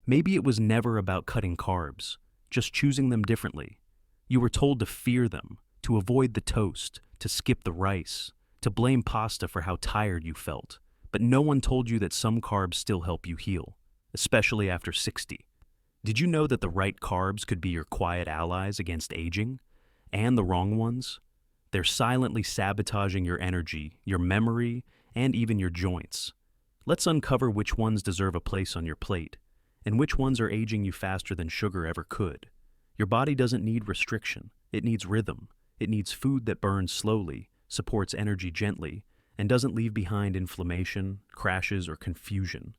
Maybe it was never about cutting carbs, just choosing them differently. You were told to fear them, to avoid the toast, to skip the rice, to blame pasta for how tired you felt. But no one told you that some carbs still help you heal, especially after 60. Did you know that the right carbs could be your quiet allies against aging? And the wrong ones? They're silently sabotaging your energy, your memory, and even your joints. Let's uncover which ones deserve a place on your plate, and which ones are aging you faster than sugar ever could. Your body doesn't need restriction, it needs rhythm. It needs food that burns slowly, supports energy gently, and doesn't leave behind inflammation, crashes, or confusion.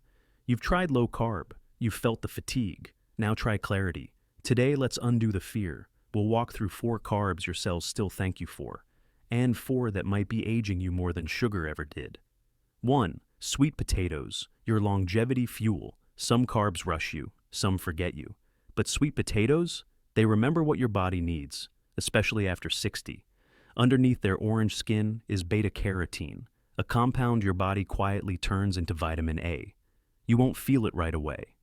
You've tried low carb, you've felt the fatigue, now try clarity. Today, let's undo the fear. We'll walk through 4 carbs your cells still thank you for, and 4 that might be aging you more than sugar ever did. 1. Sweet potatoes, your longevity fuel. Some carbs rush you, some forget you. But sweet potatoes, they remember what your body needs, especially after 60. Underneath their orange skin is beta-carotene, a compound your body quietly turns into vitamin A. You won't feel it right away,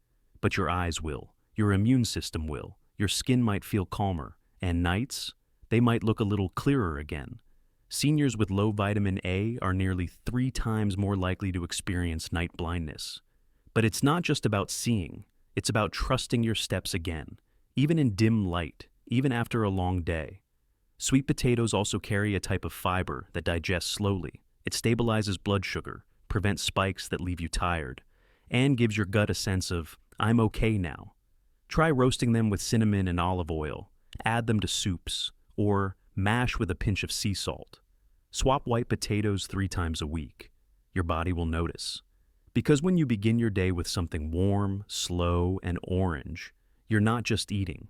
but your eyes will, your immune system will, your skin might feel calmer, and nights, they might look a little clearer again. Seniors with low vitamin A are nearly 3 times more likely to experience night blindness. But it's not just about seeing, it's about trusting your steps again, even in dim light, even after a long day. Sweet potatoes also carry a type of fiber that digests slowly. It stabilizes blood sugar, prevents spikes that leave you tired, and gives your gut a sense of, I'm okay now. Try roasting them with cinnamon and olive oil, add them to soups, or mash with a pinch of sea salt. Swap white potatoes 3 times a week. Your body will notice. Because when you begin your day with something warm, slow, and orange, you're not just eating.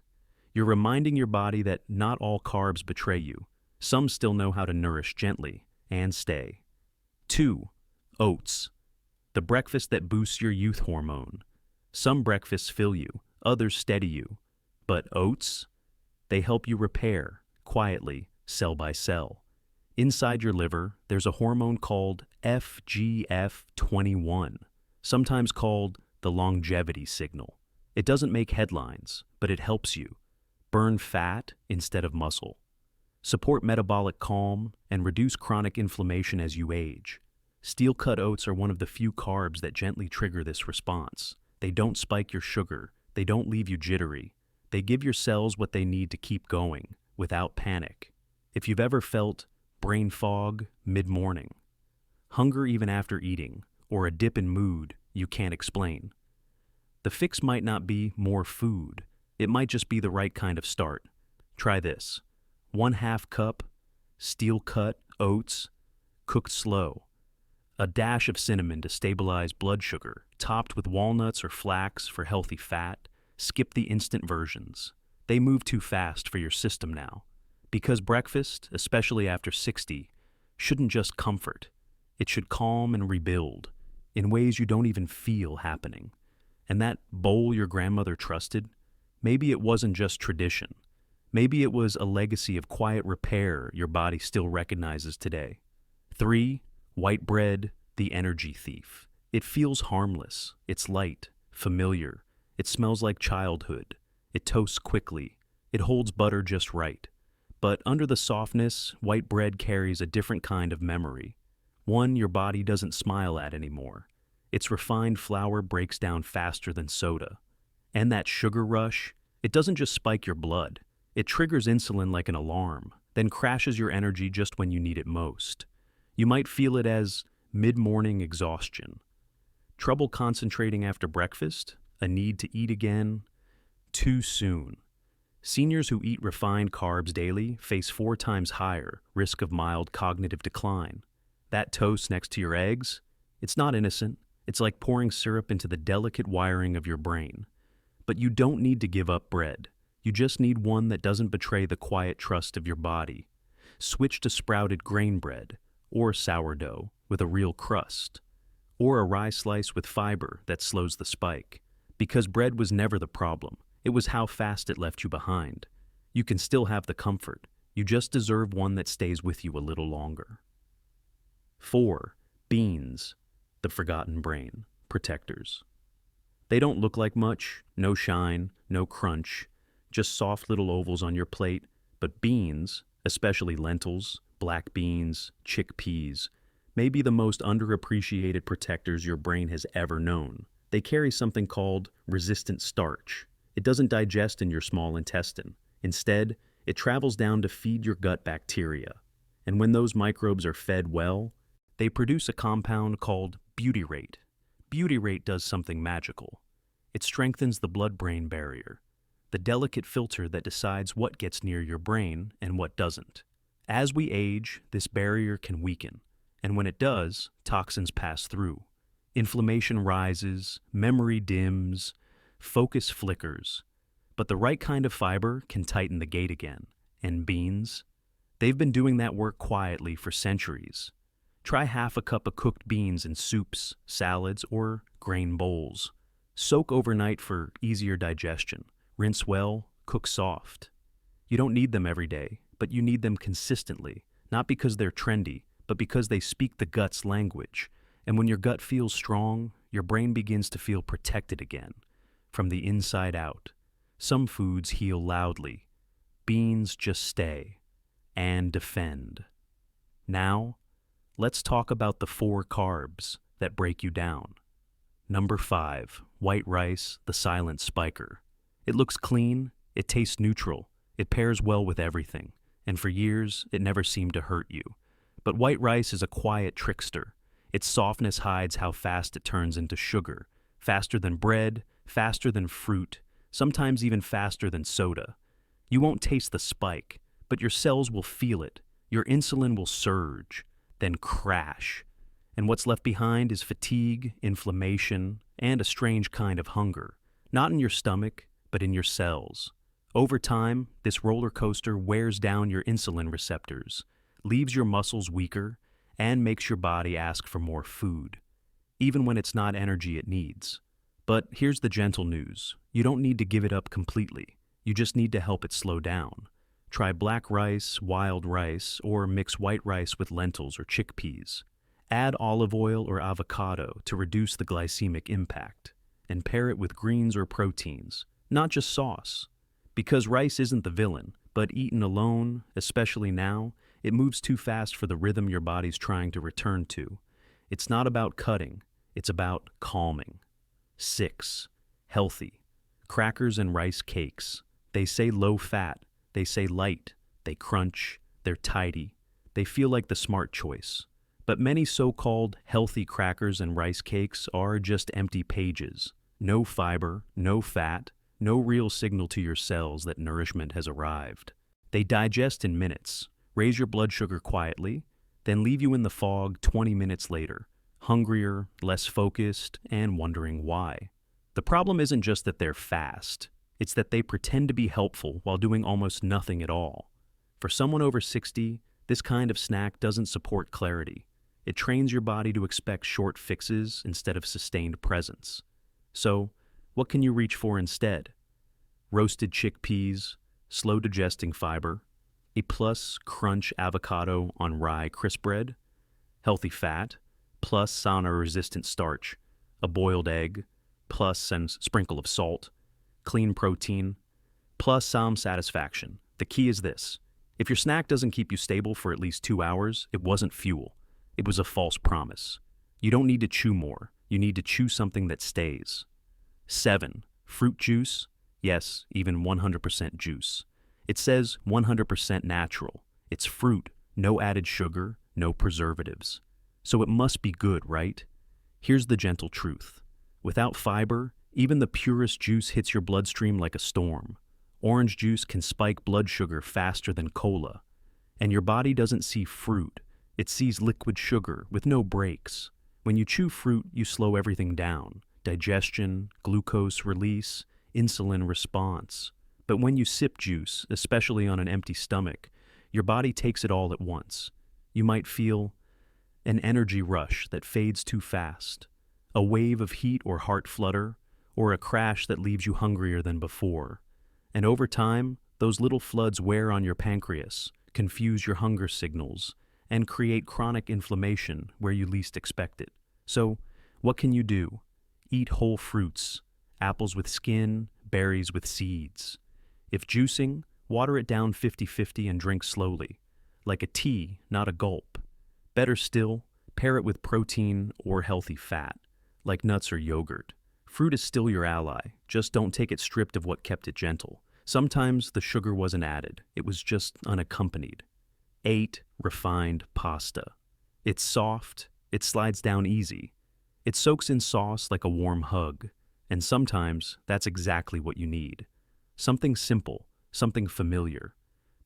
You're reminding your body that not all carbs betray you. Some still know how to nourish gently and stay. 2. Oats, the breakfast that boosts your youth hormone. Some breakfasts fill you, others steady you. But oats, they help you repair, quietly, cell by cell. Inside your liver, there's a hormone called FGF21, sometimes called the longevity signal. It doesn't make headlines, but it helps you burn fat instead of muscle, support metabolic calm, and reduce chronic inflammation as you age. Steel-cut oats are one of the few carbs that gently trigger this response. They don't spike your sugar, they don't leave you jittery. They give your cells what they need to keep going, without panic. If you've ever felt brain fog mid-morning, hunger even after eating, or a dip in mood you can't explain, the fix might not be more food. It might just be the right kind of start. Try this. 1/2 cup steel-cut oats, cooked slow. A dash of cinnamon to stabilize blood sugar, topped with walnuts or flax for healthy fat. Skip the instant versions. They move too fast for your system now. Because breakfast, especially after 60, shouldn't just comfort. It should calm and rebuild in ways you don't even feel happening. And that bowl your grandmother trusted, maybe it wasn't just tradition. Maybe it was a legacy of quiet repair your body still recognizes today. 3. White bread, the energy thief. It feels harmless. It's light, familiar. It smells like childhood. It toasts quickly. It holds butter just right. But under the softness, white bread carries a different kind of memory. One your body doesn't smile at anymore. Its refined flour breaks down faster than soda. And that sugar rush, it doesn't just spike your blood. It triggers insulin like an alarm, then crashes your energy just when you need it most. You might feel it as mid-morning exhaustion. Trouble concentrating after breakfast? A need to eat again? Too soon. Seniors who eat refined carbs daily face 4 times higher risk of mild cognitive decline. That toast next to your eggs? It's not innocent. It's like pouring syrup into the delicate wiring of your brain. But you don't need to give up bread. You just need one that doesn't betray the quiet trust of your body. Switch to sprouted grain bread, or sourdough with a real crust, or a rye slice with fiber that slows the spike. Because bread was never the problem. It was how fast it left you behind. You can still have the comfort. You just deserve one that stays with you a little longer. 4. Beans, the forgotten brain protectors. They don't look like much, no shine, no crunch, just soft little ovals on your plate, but beans, especially lentils, black beans, chickpeas, may be the most underappreciated protectors your brain has ever known. They carry something called resistant starch. It doesn't digest in your small intestine. Instead, it travels down to feed your gut bacteria. And when those microbes are fed well, they produce a compound called butyrate. Butyrate does something magical. It strengthens the blood-brain barrier, the delicate filter that decides what gets near your brain and what doesn't. As we age, this barrier can weaken, and when it does, toxins pass through. Inflammation rises, memory dims, focus flickers. But the right kind of fiber can tighten the gate again. And beans? They've been doing that work quietly for centuries. Try half a cup of cooked beans in soups, salads, or grain bowls. Soak overnight for easier digestion. Rinse well, cook soft. You don't need them every day, but you need them consistently, not because they're trendy, but because they speak the gut's language. And when your gut feels strong, your brain begins to feel protected again, from the inside out. Some foods heal loudly. Beans just stay and defend. Now, let's talk about the 4 carbs that break you down. Number 5, white rice, the silent spiker. It looks clean, it tastes neutral, it pairs well with everything, and for years, it never seemed to hurt you. But white rice is a quiet trickster. Its softness hides how fast it turns into sugar, faster than bread, faster than fruit, sometimes even faster than soda. You won't taste the spike, but your cells will feel it. Your insulin will surge, then crash. And what's left behind is fatigue, inflammation, and a strange kind of hunger. Not in your stomach, but in your cells. Over time, this roller coaster wears down your insulin receptors, leaves your muscles weaker, and makes your body ask for more food, even when it's not energy it needs. But here's the gentle news. You don't need to give it up completely. You just need to help it slow down. Try black rice, wild rice, or mix white rice with lentils or chickpeas. Add olive oil or avocado to reduce the glycemic impact, and pair it with greens or proteins, not just sauce. Because rice isn't the villain, but eaten alone, especially now, it moves too fast for the rhythm your body's trying to return to. It's not about cutting, it's about calming. 6, healthy. Crackers and rice cakes. They say low fat, they say light, they crunch, they're tidy, they feel like the smart choice. But many so-called healthy crackers and rice cakes are just empty pages. No fiber, no fat, no real signal to your cells that nourishment has arrived. They digest in minutes, raise your blood sugar quietly, then leave you in the fog 20 minutes later, hungrier, less focused, and wondering why. The problem isn't just that they're fast, it's that they pretend to be helpful while doing almost nothing at all. For someone over 60, this kind of snack doesn't support clarity. It trains your body to expect short fixes instead of sustained presence. So, what can you reach for instead? Roasted chickpeas, slow digesting fiber, a plus crunch avocado on rye crisp bread, healthy fat, plus sauna-resistant starch, a boiled egg, plus and sprinkle of salt, clean protein, plus some satisfaction. The key is this. If your snack doesn't keep you stable for at least 2 hours, it wasn't fuel. It was a false promise. You don't need to chew more. You need to chew something that stays. 7, fruit juice. Yes, even 100% juice. It says 100% natural. It's fruit, no added sugar, no preservatives. So it must be good, right? Here's the gentle truth. Without fiber, even the purest juice hits your bloodstream like a storm. Orange juice can spike blood sugar faster than cola. And your body doesn't see fruit. It sees liquid sugar with no breaks. When you chew fruit, you slow everything down. Digestion, glucose release, insulin response. But when you sip juice, especially on an empty stomach, your body takes it all at once. You might feel an energy rush that fades too fast, a wave of heat or heart flutter, or a crash that leaves you hungrier than before. And over time, those little floods wear on your pancreas, confuse your hunger signals, and create chronic inflammation where you least expect it. So, what can you do? Eat whole fruits, apples with skin, berries with seeds. If juicing, water it down 50-50 and drink slowly, like a tea, not a gulp. Better still, pair it with protein or healthy fat, like nuts or yogurt. Fruit is still your ally, just don't take it stripped of what kept it gentle. Sometimes the sugar wasn't added, it was just unaccompanied. 8. Refined pasta. It's soft, it slides down easy. It soaks in sauce like a warm hug, and sometimes that's exactly what you need. Something simple, something familiar.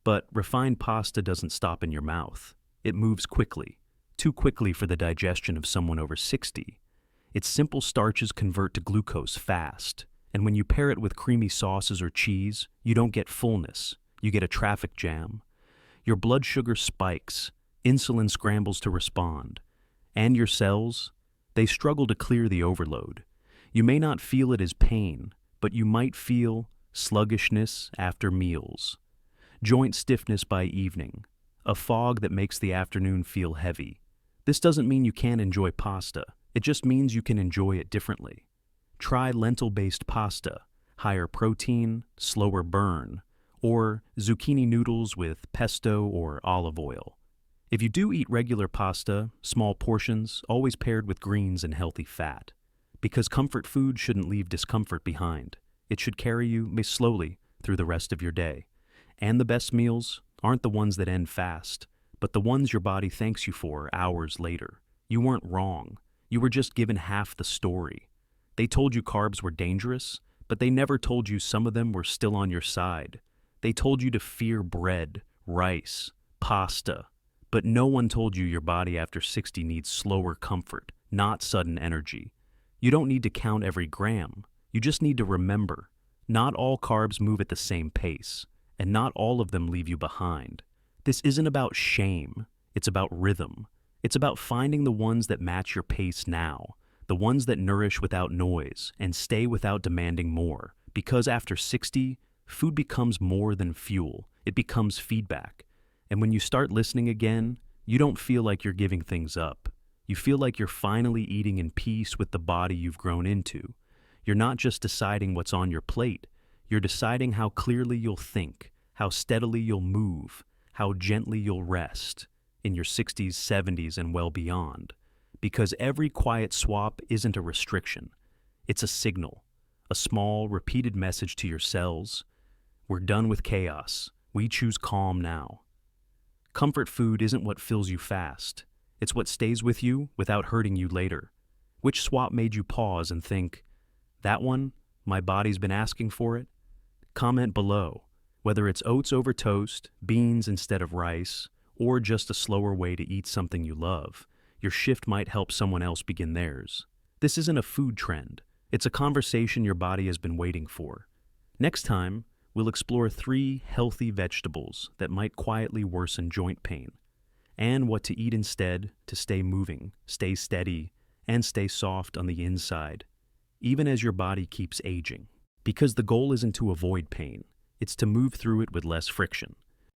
But refined pasta doesn't stop in your mouth. It moves quickly, too quickly for the digestion of someone over 60. Its simple starches convert to glucose fast, and when you pair it with creamy sauces or cheese, you don't get fullness, you get a traffic jam. Your blood sugar spikes, insulin scrambles to respond, and your cells, they struggle to clear the overload. You may not feel it as pain, but you might feel sluggishness after meals, joint stiffness by evening, a fog that makes the afternoon feel heavy. This doesn't mean you can't enjoy pasta, it just means you can enjoy it differently. Try lentil-based pasta, higher protein, slower burn, or zucchini noodles with pesto or olive oil. If you do eat regular pasta, small portions, always paired with greens and healthy fat. Because comfort food shouldn't leave discomfort behind. It should carry you slowly through the rest of your day. And the best meals aren't the ones that end fast, but the ones your body thanks you for hours later. You weren't wrong. You were just given half the story. They told you carbs were dangerous, but they never told you some of them were still on your side. They told you to fear bread, rice, pasta, but no one told you your body after 60 needs slower comfort, not sudden energy. You don't need to count every gram. You just need to remember, not all carbs move at the same pace, and not all of them leave you behind. This isn't about shame, it's about rhythm. It's about finding the ones that match your pace now, the ones that nourish without noise and stay without demanding more. Because after 60, food becomes more than fuel. It becomes feedback. And when you start listening again, you don't feel like you're giving things up. You feel like you're finally eating in peace with the body you've grown into. You're not just deciding what's on your plate. You're deciding how clearly you'll think, how steadily you'll move, how gently you'll rest in your 60s, 70s, and well beyond. Because every quiet swap isn't a restriction. It's a signal, a small, repeated message to your cells. We're done with chaos. We choose calm now. Comfort food isn't what fills you fast. It's what stays with you without hurting you later. Which swap made you pause and think, that one, my body's been asking for it? Comment below, whether it's oats over toast, beans instead of rice, or just a slower way to eat something you love. Your shift might help someone else begin theirs. This isn't a food trend. It's a conversation your body has been waiting for. Next time, we'll explore 3 healthy vegetables that might quietly worsen joint pain, and what to eat instead to stay moving, stay steady, and stay soft on the inside, even as your body keeps aging. Because the goal isn't to avoid pain, it's to move through it with less friction.